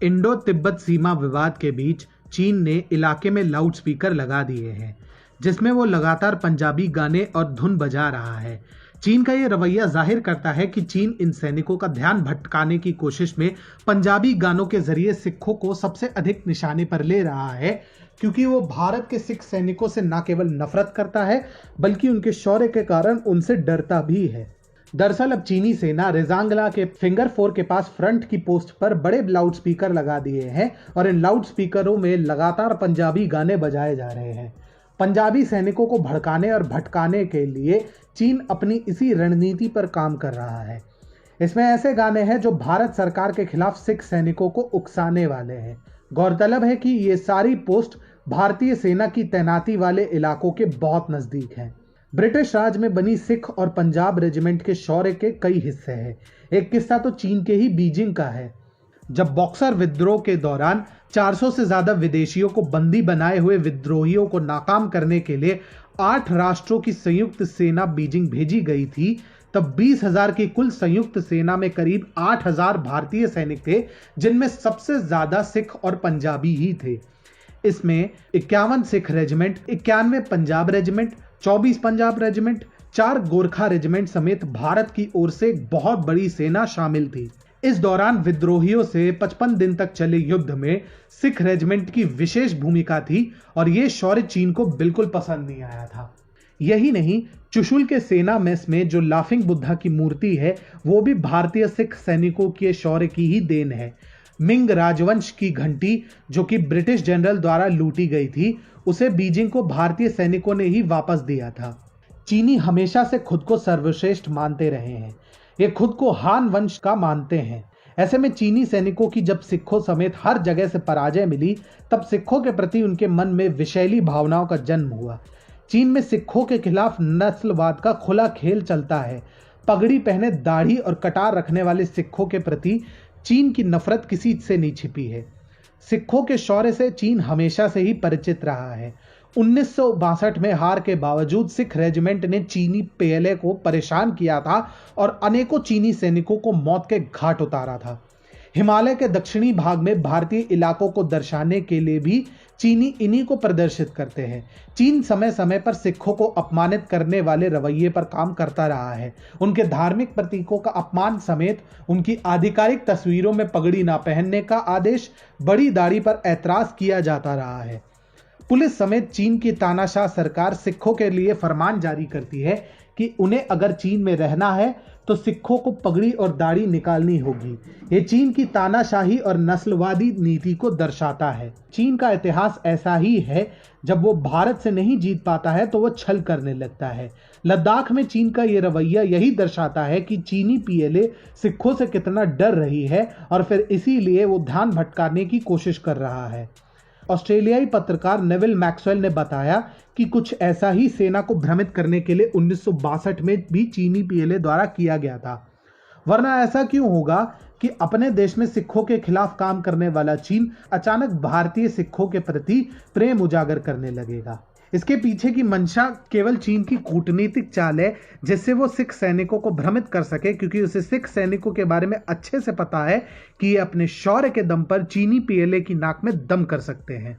Indo Tibet सीमा विवाद के बीच चीन ने इलाके में लाउडस्पीकर लगा दिए हैं, जिसमें वो लगातार पंजाबी गाने और धुन बजा रहा है। चीन का ये रवैया जाहिर करता है कि चीन इन सैनिकों का ध्यान भटकाने की कोशिश में पंजाबी गानों के जरिए सिखों को सबसे अधिक निशाने पर ले रहा है, क्योंकि वो भारत के सिख सैनिकों से न केवल नफरत करता है बल्कि उनके शौर्य के कारण उनसे डरता भी है। दरअसल अब चीनी सेना रेजांगला के फिंगर 4 के पास फ्रंट की पोस्ट पर बड़े लाउडस्पीकर लगा दिए हैं और इन लाउडस्पीकरों में लगातार पंजाबी गाने बजाए जा रहे हैं। पंजाबी सैनिकों को भड़काने और भटकाने के लिए चीन अपनी इसी रणनीति पर काम कर रहा है। इसमें ऐसे गाने हैं जो भारत सरकार के खिलाफ सिख सैनिकों को उकसाने वाले हैं। गौरतलब है कि ये सारी पोस्ट भारतीय सेना की तैनाती वाले इलाकों के बहुत नजदीक हैं। ब्रिटिश राज में बनी सिख और पंजाब रेजिमेंट के शौर्य के कई हिस्से हैं। एक किस्सा तो चीन के ही बीजिंग का है, जब बॉक्सर विद्रोह के दौरान 400 से ज्यादा विदेशियों को बंदी बनाए हुए विद्रोहियों को नाकाम करने के लिए 8 राष्ट्रों की संयुक्त सेना बीजिंग भेजी गई थी, तब 20,000 की कुल संयुक्त सेना में करीब 8,000 भारतीय सैनिक थे, जिनमें सबसे ज्यादा सिख और पंजाबी ही थे। इसमें 51 Sikh regiment, 91 Punjab regiment, 24 Punjab regiment, 4 Gorkha regiment समेत भारत की ओर से एक बहुत बड़ी सेना शामिल थी। इस दौरान विद्रोहियों से 55 दिन तक चले युद्ध में सिख रेजिमेंट की विशेष भूमिका थी और यह शौर्य चीन को बिल्कुल पसंद नहीं आया था। यही नहीं, चुशुल के सेना मेस में जो लाफिंग बुद्धा की मूर्ति है वो भी भारतीय सिख सैनिकों के शौर्य की ही देन है। मिंग राजवंश की घंटी, जो कि ब्रिटिश जनरल द्वारा लूटी गई थी, उसे बीजिंग को भारतीय सैनिकों ने ही वापस दिया था। चीनी हमेशा से खुद को सर्वश्रेष्ठ मानते रहे हैं। ये खुद को हान वंश का मानते हैं। ऐसे में चीनी सैनिकों की जब सिखों समेत हर जगह से पराजय मिली, तब सिखों के प्रति उनके मन में विषैली भावनाओं का जन्म हुआ। चीन में सिखों के खिलाफ नस्लवाद का खुला खेल चलता है। पगड़ी पहने, दाढ़ी और कटार रखने वाले सिखों के प्रति चीन की नफरत किसी से नहीं छिपी है। सिखों के शौर्य से चीन हमेशा से ही परिचित रहा है। 1962 में हार के बावजूद सिख रेजिमेंट ने चीनी पीएलए को परेशान किया था और अनेकों चीनी सैनिकों को मौत के घाट उतारा था। हिमालय के दक्षिणी भाग में भारतीय इलाकों को दर्शाने के लिए भी चीनी इन्हीं को प्रदर्शित करते हैं। चीन समय समय पर सिखों को अपमानित करने वाले रवैये पर काम करता रहा है। उनके धार्मिक प्रतीकों का अपमान समेत उनकी आधिकारिक तस्वीरों में पगड़ी ना पहनने का आदेश, बड़ी दाढ़ी पर ऐतराज किया जाता रहा है। पुलिस समेत चीन की तानाशाह सरकार सिखों के लिए फरमान जारी करती है कि उन्हें अगर चीन में रहना है तो सिखों को पगड़ी और दाढ़ी निकालनी होगी। ये चीन की तानाशाही और नस्लवादी नीति को दर्शाता है। चीन का इतिहास ऐसा ही है, जब वो भारत से नहीं जीत पाता है तो वो छल करने लगता है। लद्दाख में चीन का ये रवैया यही दर्शाता है कि चीनी पीएलए सिखों से कितना डर रही है और फिर इसीलिए वो ध्यान भटकाने की कोशिश कर रहा है। ऑस्ट्रेलियाई पत्रकार नेविल मैक्सवेल ने बताया कि कुछ ऐसा ही सेना को भ्रमित करने के लिए 1962 में भी चीनी पीएलए द्वारा किया गया था। वरना ऐसा क्यों होगा कि अपने देश में सिखों के खिलाफ काम करने वाला चीन अचानक भारतीय सिखों के प्रति प्रेम उजागर करने लगेगा। इसके पीछे की मंशा केवल चीन की कूटनीतिक चाल है, जिससे वो सिख सैनिकों को भ्रमित कर सके, क्योंकि उसे सिख सैनिकों के बारे में अच्छे से पता है कि ये अपने शौर्य के दम पर चीनी पीएलए की नाक में दम कर सकते हैं।